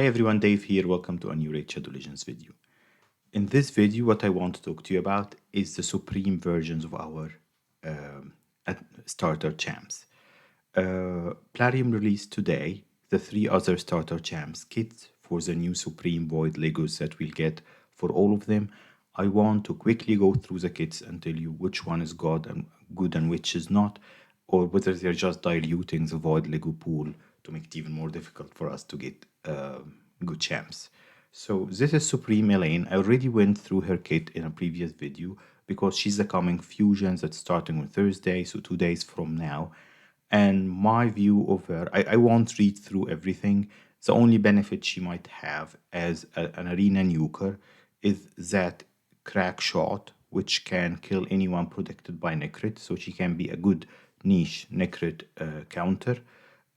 Hey everyone, Dave here. Welcome to a new Raid Shadow Legends video. In this video, what I want to talk to you about is the supreme versions of our um, starter champs. Plarium released today the three other starter champs kits for the new Supreme Void Legos that we'll get for all of them. I want to quickly go through the kits and tell you which one is good and which is not, or whether they're just diluting the Void Lego pool to make it even more difficult for us to get good champs. So this is Supreme Elaine. I already went through her kit in a previous video because she's a coming fusion that's starting on Thursday, so 2 days from now. And my view of her, I won't read through everything. The only benefit she might have as an arena nuker is that crack shot, which can kill anyone protected by Necrit, so she can be a good niche Necrit counter.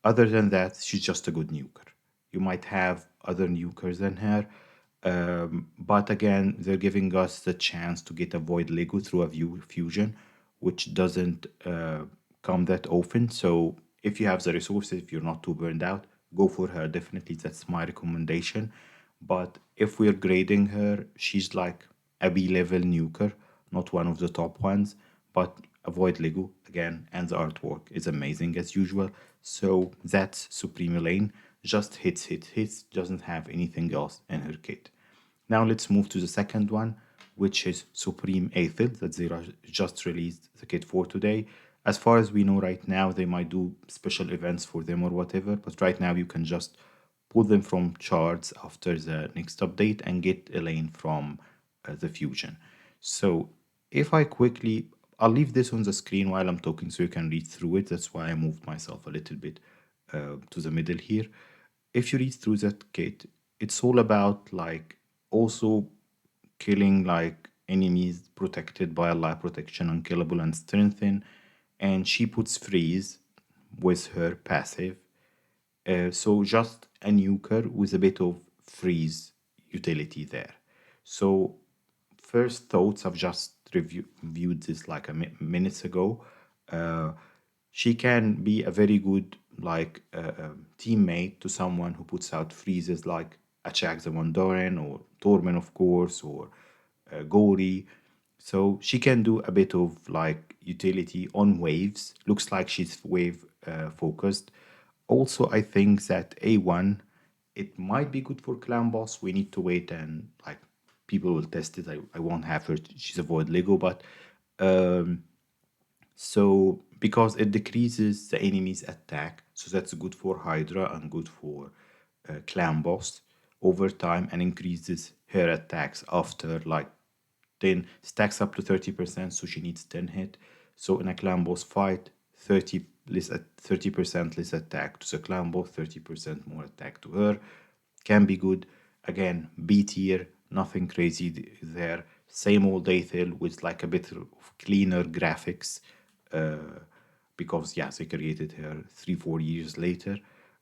Other than that, she's just a good nuker. You might have other nukers than her, but again, they're giving us the chance to get a Void Lego through a view fusion, which doesn't come that often. So if you have the resources, if you're not too burned out, go for her. Definitely, that's my recommendation. But if we're grading her, she's like a B level nuker, not one of the top ones, but avoid Lego again, and the artwork is amazing as usual. So that's Supreme Elaine. Just hits, doesn't have anything else in her kit. Now let's move to the second one, which is Supreme Aethel, that they just released the kit for today. As far as we know right now, they might do special events for them or whatever, but right now you can just pull them from charts after the next update and get Elaine from the fusion. So if I quickly, I'll leave this on the screen while I'm talking so you can read through it. That's why I moved myself a little bit to the middle here. If you read through that kit, it's all about like also killing like enemies protected by a life protection, unkillable and strengthen, and she puts freeze with her passive. So just a nuker with a bit of freeze utility there. So first thoughts, I've just reviewed this like minutes ago. Uh, she can be a very good like teammate to someone who puts out freezes like Achak the Mondorian or Torment, of course, or Gori. So she can do a bit of like utility on waves. Looks like she's wave focused. Also, I think that A1, it might be good for clan boss. We need to wait and like people will test it. I won't have her. She's a void Lego, but um, so because it decreases the enemy's attack, so that's good for Hydra and good for clan boss over time and increases her attacks after like 10 stacks up to 30%, so she needs 10 hit. So in a clan boss fight, 30% less attack to the clan boss, 30% more attack to her. Can be good. Again, B tier, nothing crazy there. Same old Aethel with like a bit of cleaner graphics. Uh, because yeah, they created her 3-4 years later,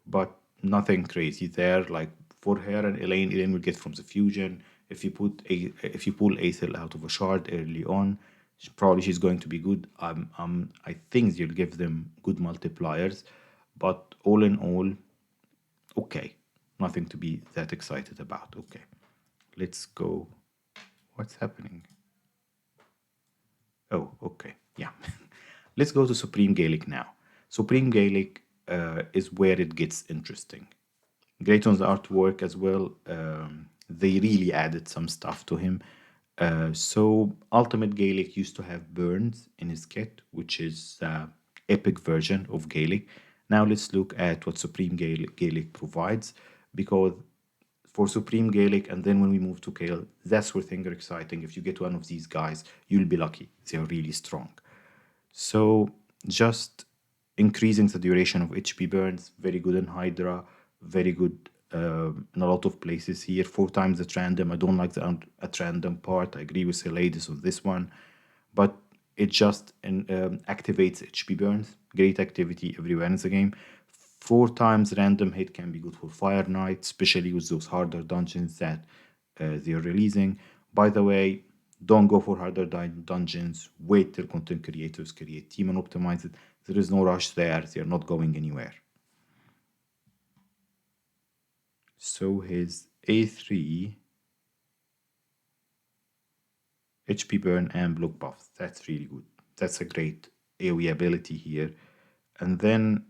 but nothing crazy there. Like for her and Elaine will get from the fusion. If you pull Aethel out of a shard early on, probably she's going to be good. I think you'll give them good multipliers, but all in all, okay, nothing to be that excited about. Okay, let's go. What's happening? Oh, okay, yeah. Let's go to Supreme Gaelic now. Supreme Gaelic is where it gets interesting. Great on the artwork as well. They really added some stuff to him. So Ultimate Gaelic used to have Burns in his kit, which is epic version of Gaelic. Now let's look at what Supreme Gaelic provides, because for Supreme Gaelic, and then when we move to Kale, that's where things are exciting. If you get one of these guys, you'll be lucky. They're really strong. So just increasing the duration of HP burns, very good in Hydra, very good in a lot of places here. 4 times at random. I don't like the at random part. I agree with the ladies of this one, but it just activates HP burns. Great activity everywhere in the game. 4 times random hit can be good for Fire Knight, especially with those harder dungeons that they're releasing. By the way, don't go for harder dungeons. Wait till content creators create team and optimize it. There is no rush there. They're not going anywhere. So his A3, HP burn and block buffs. That's really good. That's a great AoE ability here. And then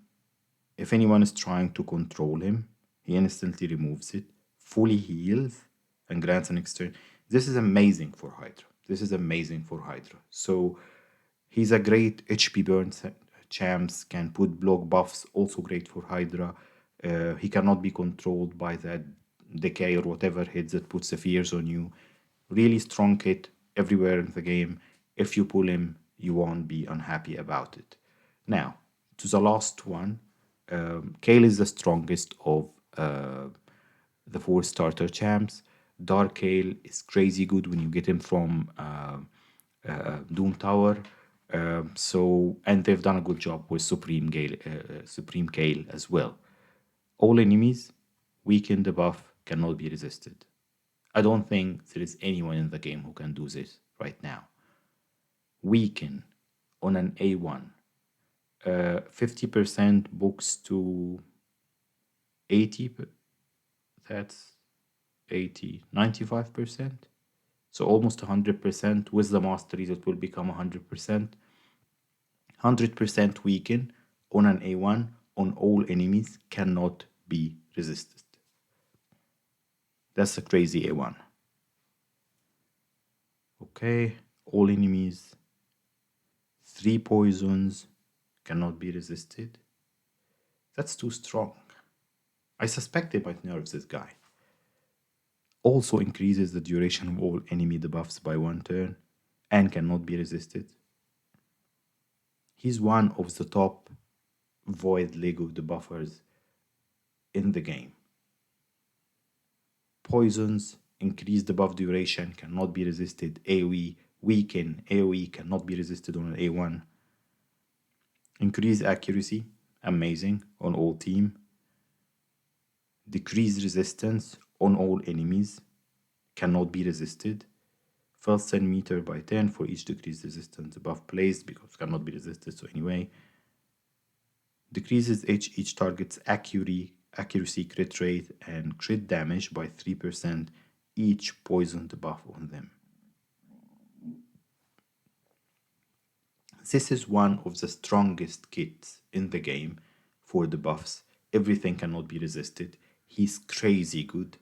if anyone is trying to control him, he instantly removes it, fully heals, and grants an extra. This is amazing for Hydra. This is amazing for Hydra. So he's a great HP burn champs, can put block buffs, also great for Hydra. He cannot be controlled by that decay or whatever hits that puts the fears on you. Really strong kit everywhere in the game. If you pull him, you won't be unhappy about it. Now, to the last one, Kale is the strongest of the four starter champs. Dark Kale is crazy good when you get him from Doom Tower. And they've done a good job with Supreme Kale as well. All enemies weaken the buff cannot be resisted. I don't think there is anyone in the game who can do this right now. Weaken on an A1, 50% books to 80, that's 80, 95%. So almost 100%. With the masteries, it will become 100%. 100% weaken on an A1 on all enemies cannot be resisted. That's a crazy A1. Okay, all enemies, 3 poisons cannot be resisted. That's too strong. I suspect they might nerf this guy. Also increases the duration of all enemy debuffs by 1 turn and cannot be resisted. He's one of the top Void Lego debuffers in the game. Poisons, increase debuff duration, cannot be resisted. AoE, weaken, AoE cannot be resisted on an A1. Increase accuracy, amazing, on all team. Decrease resistance on all enemies, cannot be resisted. First 10 meter by 10 for each decreased resistance above placed because cannot be resisted, so anyway. Decreases each target's accuracy, crit rate, and crit damage by 3% each poison debuff on them. This is one of the strongest kits in the game for the buffs. Everything cannot be resisted. He's crazy good.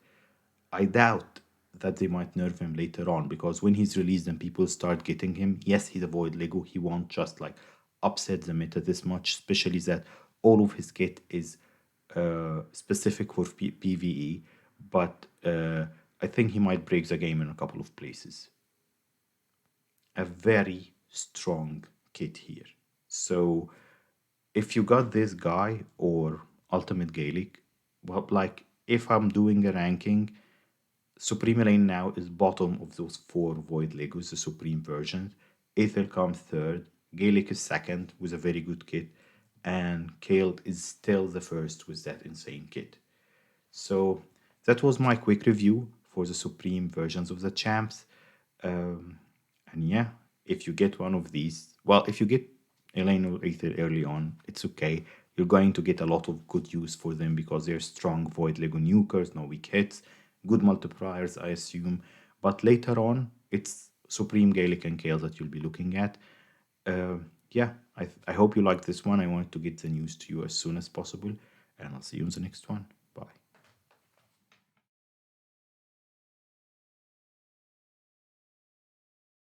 I doubt that they might nerf him later on because when he's released and people start getting him, yes, he's a Void Lego. He won't just like upset the meta this much, especially that all of his kit is specific for PvE. But I think he might break the game in a couple of places. A very strong kit here. So if you got this guy or Ultimate Gaelic, well, like if I'm doing a ranking, Supreme Lane now is bottom of those 4 Void Legos, the Supreme version. Aether comes third, Gaelic is second with a very good kit, and Kale is still the first with that insane kit. So that was my quick review for the Supreme versions of the champs. And yeah, if you get one of these, well, if you get Elaine or Aether early on, it's okay. You're going to get a lot of good use for them because they're strong Void Lego nukers, no weak hits, good multipliers, I assume. But later on, it's Supreme Gaelic and Kale that you'll be looking at. Yeah, I hope you liked this one. I wanted to get the news to you as soon as possible, and I'll see you in the next one.